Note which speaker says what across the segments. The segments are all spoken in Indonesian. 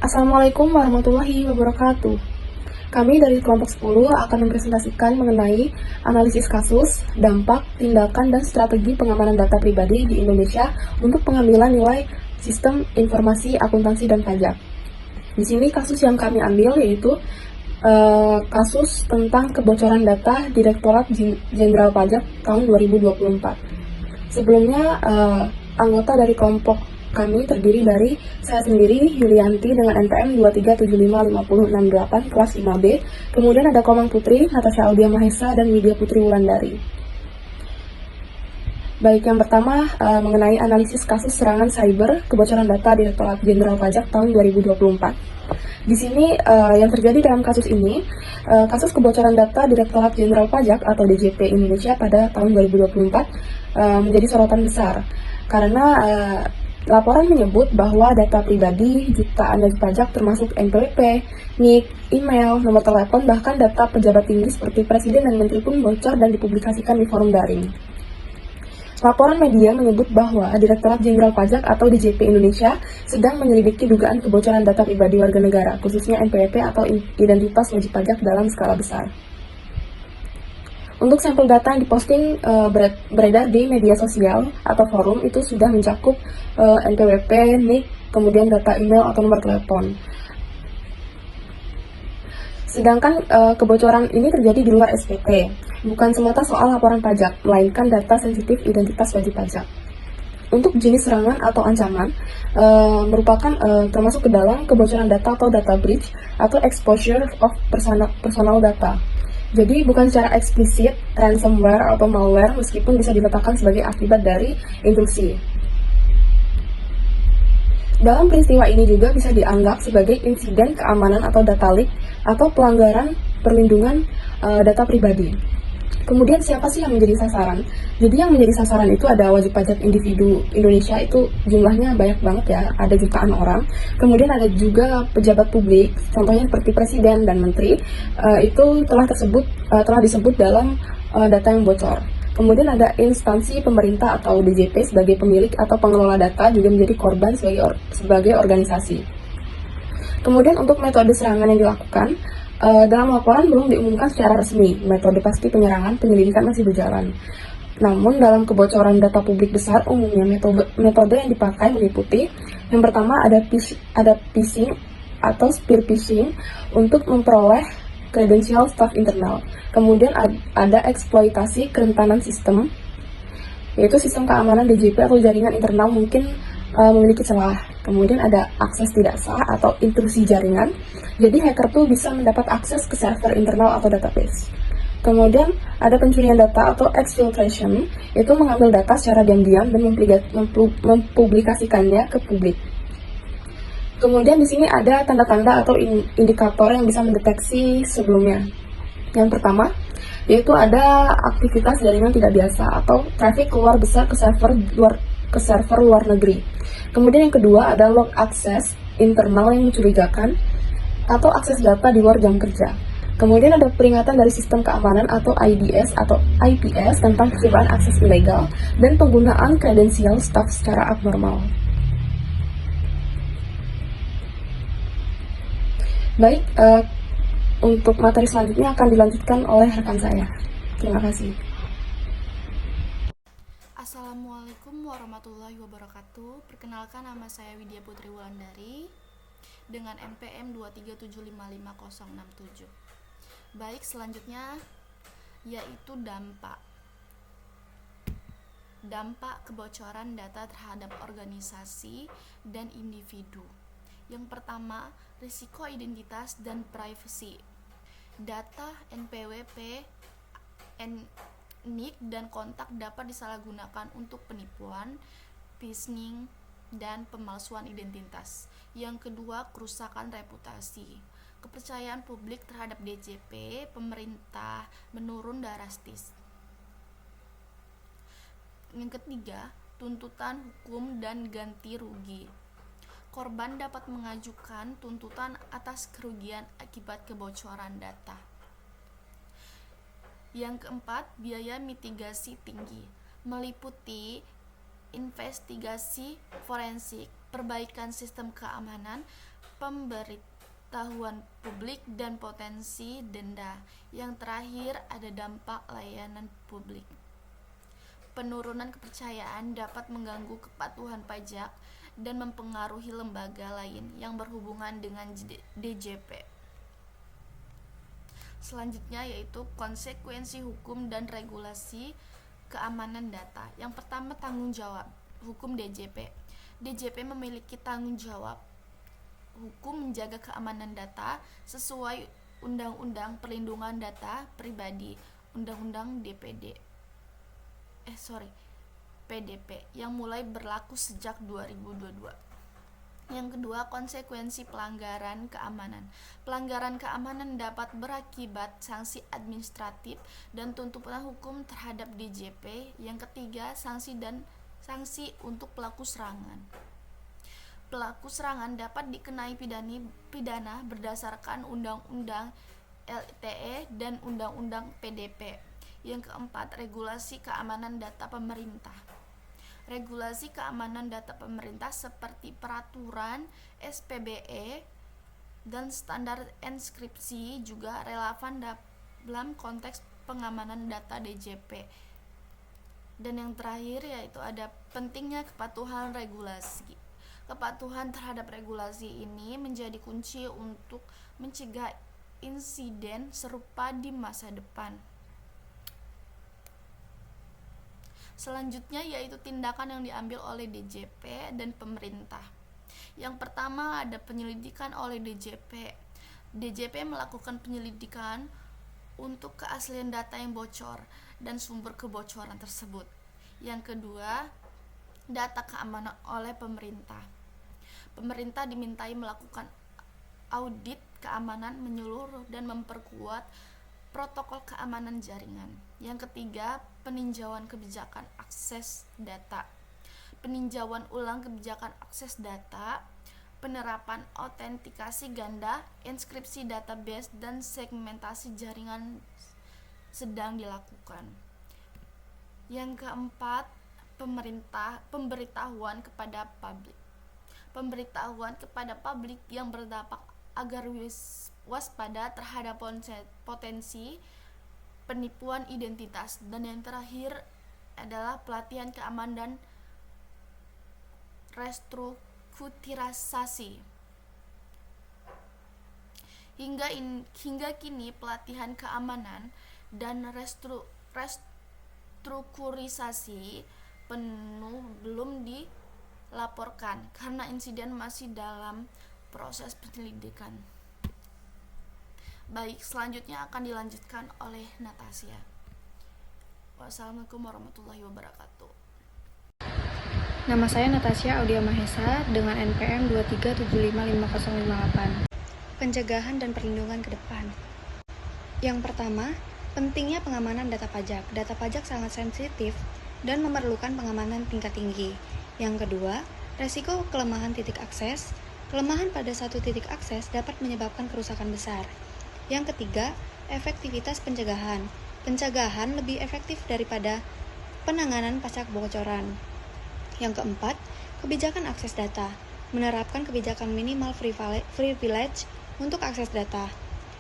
Speaker 1: Assalamualaikum warahmatullahi wabarakatuh. Kami dari kelompok 10 akan mempresentasikan mengenai analisis kasus, dampak, tindakan, dan strategi pengamanan data pribadi di Indonesia untuk pengambilan nilai sistem informasi akuntansi dan pajak. Di sini kasus yang kami ambil yaitu kasus tentang kebocoran data Direktorat Jenderal Pajak tahun 2024. Sebelumnya, anggota dari kelompok kami terdiri dari saya sendiri, Yulianti, dengan NPM 237550668 kelas 5B. Kemudian ada Komang Putri, Natasha Audia Mahesa, dan Widya Putri Wulandari. Baik, yang pertama mengenai analisis kasus serangan cyber kebocoran data Direktorat Jenderal Pajak tahun 2024. Di sini yang terjadi dalam kasus ini, kasus kebocoran data Direktorat Jenderal Pajak atau DJP Indonesia pada tahun 2024 menjadi sorotan besar karena laporan menyebut bahwa data pribadi jutaan wajib pajak termasuk NPWP, NIK, email, nomor telepon, bahkan data pejabat tinggi seperti presiden dan menteri pun bocor dan dipublikasikan di forum daring. Laporan media menyebut bahwa Direktorat Jenderal Pajak atau DJP Indonesia sedang menyelidiki dugaan kebocoran data pribadi warga negara, khususnya NPWP atau identitas wajib pajak dalam skala besar. Untuk sampel data yang diposting beredar di media sosial atau forum itu sudah mencakup NPWP, NIK, kemudian data email atau nomor telepon. Sedangkan kebocoran ini terjadi di luar SPT, bukan semata soal laporan pajak, melainkan data sensitif identitas wajib pajak. Untuk jenis serangan atau ancaman merupakan termasuk ke dalam kebocoran data atau data breach atau exposure of personal data. Jadi bukan secara eksplisit ransomware atau malware meskipun bisa diletakkan sebagai akibat dari intrusi. Dalam peristiwa ini juga bisa dianggap sebagai insiden keamanan atau data leak atau pelanggaran perlindungan data pribadi. Kemudian siapa sih yang menjadi sasaran? Jadi yang menjadi sasaran itu ada wajib pajak individu Indonesia, itu jumlahnya banyak banget ya, ada jutaan orang. Kemudian ada juga pejabat publik, contohnya seperti presiden dan menteri, itu telah disebut dalam data yang bocor. Kemudian ada instansi pemerintah atau DJP sebagai pemilik atau pengelola data juga menjadi korban sebagai organisasi. Kemudian untuk metode serangan yang dilakukan, dalam laporan belum diumumkan secara resmi, metode pasti penyerangan penyelidikan masih berjalan. Namun dalam kebocoran data publik besar, umumnya metode yang dipakai meliputi yang pertama ada phishing atau spear phishing untuk memperoleh kredensial staf internal. Kemudian ada eksploitasi kerentanan sistem, yaitu sistem keamanan DJP atau jaringan internal mungkin memiliki celah. Kemudian ada akses tidak sah atau intrusi jaringan. Jadi hacker tuh bisa mendapat akses ke server internal atau database. Kemudian ada pencurian data atau exfiltration, itu mengambil data secara diam-diam dan mempublikasikannya ke publik. Kemudian di sini ada tanda-tanda atau indikator yang bisa mendeteksi sebelumnya. Yang pertama, yaitu ada aktivitas jaringan tidak biasa atau traffic keluar besar ke server luar negeri. Kemudian yang kedua ada log akses internal yang mencurigakan atau akses data di luar jam kerja. Kemudian ada peringatan dari sistem keamanan atau IDS atau IPS tentang percobaan akses ilegal dan penggunaan kredensial staf secara abnormal. Baik, untuk materi selanjutnya akan dilanjutkan oleh rekan saya. Terima kasih.
Speaker 2: Assalamualaikum warahmatullahi wabarakatuh. Perkenalkan, nama saya Widya Putri Wulandari dengan NPM 237555067. Baik, selanjutnya yaitu dampak kebocoran data terhadap organisasi dan individu. Yang pertama, risiko identitas dan privasi. Data NPWP, NIK dan kontak dapat disalahgunakan untuk penipuan, phishing, dan pemalsuan identitas. Yang kedua, kerusakan reputasi. Kepercayaan publik terhadap DJP pemerintah menurun drastis. Yang ketiga, tuntutan hukum dan ganti rugi. Korban dapat mengajukan tuntutan atas kerugian akibat kebocoran data. Yang keempat, biaya mitigasi tinggi, meliputi investigasi forensik, perbaikan sistem keamanan, pemberitahuan publik dan potensi denda. Yang terakhir ada dampak layanan publik. Penurunan kepercayaan dapat mengganggu kepatuhan pajak dan mempengaruhi lembaga lain yang berhubungan dengan DJP. Selanjutnya yaitu konsekuensi hukum dan regulasi keamanan data. Yang pertama, tanggung jawab hukum DJP. DJP memiliki tanggung jawab hukum menjaga keamanan data sesuai Undang-Undang Perlindungan Data Pribadi, Undang-Undang PDP yang mulai berlaku sejak 2022. Yang kedua, konsekuensi pelanggaran keamanan. Pelanggaran keamanan dapat berakibat sanksi administratif dan tuntutan hukum terhadap DJP. Yang ketiga, sanksi untuk pelaku serangan. Pelaku serangan dapat dikenai pidana berdasarkan Undang-Undang ITE dan Undang-Undang PDP. Yang keempat, regulasi keamanan data pemerintah. Regulasi keamanan data pemerintah seperti peraturan SPBE dan standar enskripsi juga relevan dalam konteks pengamanan data DJP. Dan yang terakhir yaitu ada pentingnya kepatuhan regulasi. Kepatuhan terhadap regulasi ini menjadi kunci untuk mencegah insiden serupa di masa depan. Selanjutnya yaitu tindakan yang diambil oleh DJP dan pemerintah. Yang pertama ada penyelidikan oleh DJP. DJP melakukan penyelidikan untuk keaslian data yang bocor dan sumber kebocoran tersebut. Yang kedua, data keamanan oleh pemerintah. Pemerintah dimintai melakukan audit keamanan menyeluruh dan memperkuat protokol keamanan jaringan. Yang ketiga, peninjauan kebijakan akses data. Peninjauan ulang kebijakan akses data, penerapan autentikasi ganda, enskripsi database, dan segmentasi jaringan sedang dilakukan. Yang keempat, pemberitahuan kepada publik. Pemberitahuan kepada publik yang berdampak agar waspada terhadap potensi penipuan identitas. Dan yang terakhir adalah pelatihan keamanan dan restrukturisasi. Hingga kini pelatihan keamanan dan restrukturisasi penuh belum dilaporkan karena insiden masih dalam proses penyelidikan. Baik, selanjutnya akan dilanjutkan oleh Natasha. Wassalamualaikum warahmatullahi wabarakatuh.
Speaker 3: Nama saya Natasha Audia Mahesa dengan NPM 237555058. Pencegahan dan perlindungan ke depan. Yang pertama, pentingnya pengamanan data pajak. Data pajak sangat sensitif dan memerlukan pengamanan tingkat tinggi. Yang kedua, resiko kelemahan titik akses. Kelemahan pada satu titik akses dapat menyebabkan kerusakan besar. Yang ketiga, efektivitas pencegahan. Pencegahan lebih efektif daripada penanganan pasca kebocoran. Yang keempat, kebijakan akses data. Menerapkan kebijakan minimal privilege untuk akses data.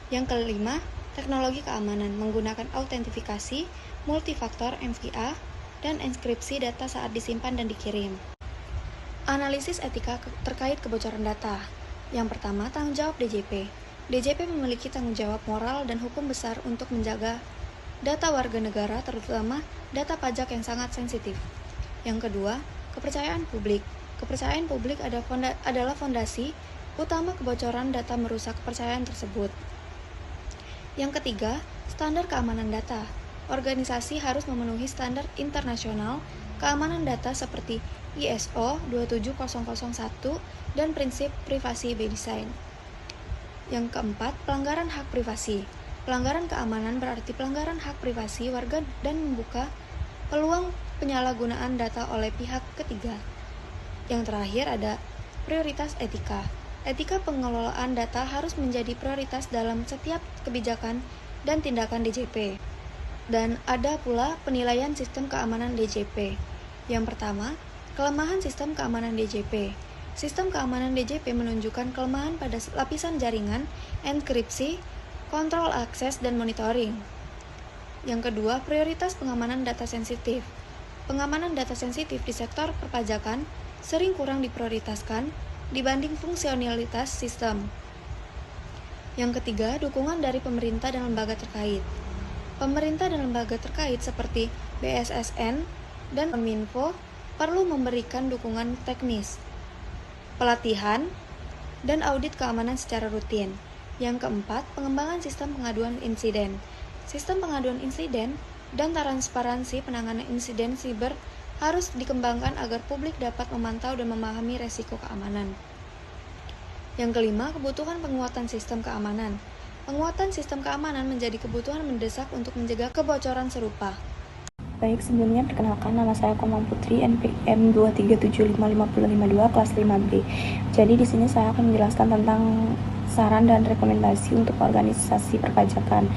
Speaker 3: Yang kelima, teknologi keamanan menggunakan autentifikasi, multifaktor MFA, dan enskripsi data saat disimpan dan dikirim. Analisis etika terkait kebocoran data. Yang pertama, tanggung jawab DJP. DJP memiliki tanggung jawab moral dan hukum besar untuk menjaga data warga negara, terutama data pajak yang sangat sensitif. Yang kedua, kepercayaan publik. Kepercayaan publik adalah fondasi utama kebocoran data merusak kepercayaan tersebut. Yang ketiga, standar keamanan data. Organisasi harus memenuhi standar internasional keamanan data seperti ISO 27001 dan prinsip privasi by design. Yang keempat, pelanggaran hak privasi. Pelanggaran keamanan berarti pelanggaran hak privasi warga dan membuka peluang penyalahgunaan data oleh pihak ketiga. Yang terakhir ada prioritas etika. Etika pengelolaan data harus menjadi prioritas dalam setiap kebijakan dan tindakan DJP. Dan ada pula penilaian sistem keamanan DJP. Yang pertama, kelemahan sistem keamanan DJP. Sistem keamanan DJP menunjukkan kelemahan pada lapisan jaringan, enkripsi, kontrol akses, dan monitoring. Yang kedua, prioritas pengamanan data sensitif. Pengamanan data sensitif di sektor perpajakan sering kurang diprioritaskan dibanding fungsionalitas sistem. Yang ketiga, dukungan dari pemerintah dan lembaga terkait. Pemerintah dan lembaga terkait seperti BSSN dan Kominfo perlu memberikan dukungan teknis, pelatihan, dan audit keamanan secara rutin. Yang keempat, pengembangan sistem pengaduan insiden. Sistem pengaduan insiden dan transparansi penanganan insiden siber harus dikembangkan agar publik dapat memantau dan memahami resiko keamanan. Yang kelima, kebutuhan penguatan sistem keamanan. Penguatan sistem keamanan menjadi kebutuhan mendesak untuk mencegah kebocoran serupa.
Speaker 1: Baik, sebelumnya perkenalkan, nama saya Komang Putri, NPM 2375552 kelas 5B. Jadi di sini saya akan menjelaskan tentang saran dan rekomendasi untuk organisasi perpajakan.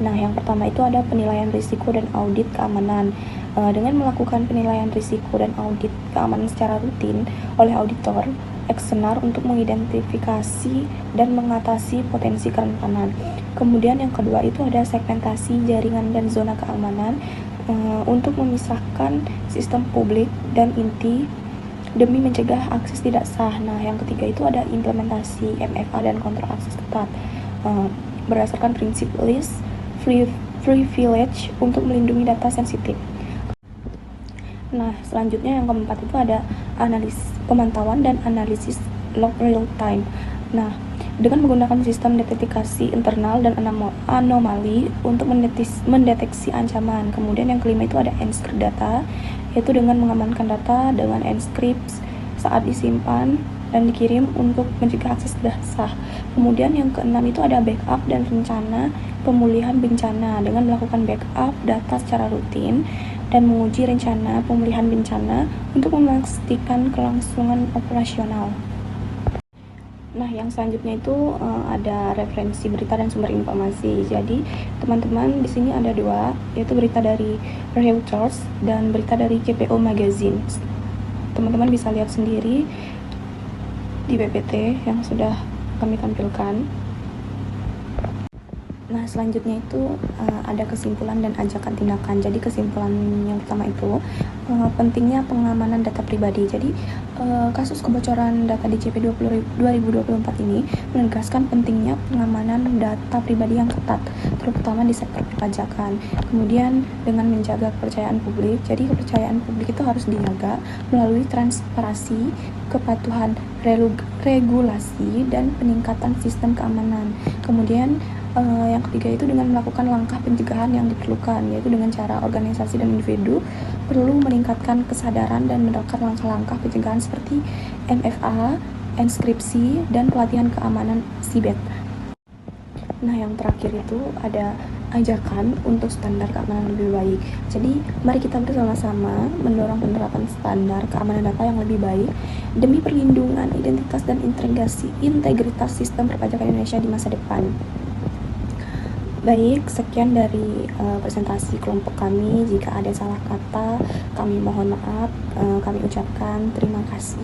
Speaker 1: Nah, yang pertama itu ada penilaian risiko dan audit keamanan. Dengan melakukan penilaian risiko dan audit keamanan secara rutin oleh auditor eksternal untuk mengidentifikasi dan mengatasi potensi kerentanan. Kemudian yang kedua itu ada segmentasi jaringan dan zona keamanan untuk memisahkan sistem publik dan inti demi mencegah akses tidak sah. Nah, yang ketiga itu ada implementasi MFA dan kontrol akses ketat berdasarkan prinsip least privilege untuk melindungi data sensitif. Nah, selanjutnya yang keempat itu ada pemantauan dan analisis log real time. Nah, dengan menggunakan sistem deteksi internal dan anomali untuk mendeteksi ancaman. Kemudian yang kelima itu ada encrypt data, yaitu dengan mengamankan data dengan encrypt saat disimpan dan dikirim untuk mencegah akses tidak sah. Kemudian yang keenam itu ada backup dan rencana pemulihan bencana dengan melakukan backup data secara rutin dan menguji rencana pemulihan bencana untuk memastikan kelangsungan operasional. Nah, yang selanjutnya itu ada referensi berita dan sumber informasi. Jadi, teman-teman di sini ada dua, yaitu berita dari Reuters dan berita dari CPO Magazine. Teman-teman bisa lihat sendiri di PPT yang sudah kami tampilkan. Nah, selanjutnya itu ada kesimpulan dan ajakan tindakan. Jadi kesimpulan yang pertama itu pentingnya pengamanan data pribadi. Jadi kasus kebocoran data DJP 2024 ini menegaskan pentingnya pengamanan data pribadi yang ketat, terutama di sektor perpajakan. Kemudian dengan menjaga kepercayaan publik. Jadi kepercayaan publik itu harus dijaga melalui transparansi, kepatuhan regulasi, dan peningkatan sistem keamanan. Kemudian yang ketiga itu dengan melakukan langkah pencegahan yang diperlukan, yaitu dengan cara organisasi dan individu perlu meningkatkan kesadaran dan menerapkan langkah-langkah pencegahan seperti MFA, enskripsi, dan pelatihan keamanan siber. Nah, yang terakhir itu ada ajakan untuk standar keamanan lebih baik. Jadi, mari kita bersama-sama mendorong penerapan standar keamanan data yang lebih baik demi perlindungan identitas dan integritas sistem perpajakan Indonesia di masa depan. Baik, sekian dari presentasi kelompok kami. Jika ada salah kata, kami mohon maaf. Kami ucapkan terima kasih.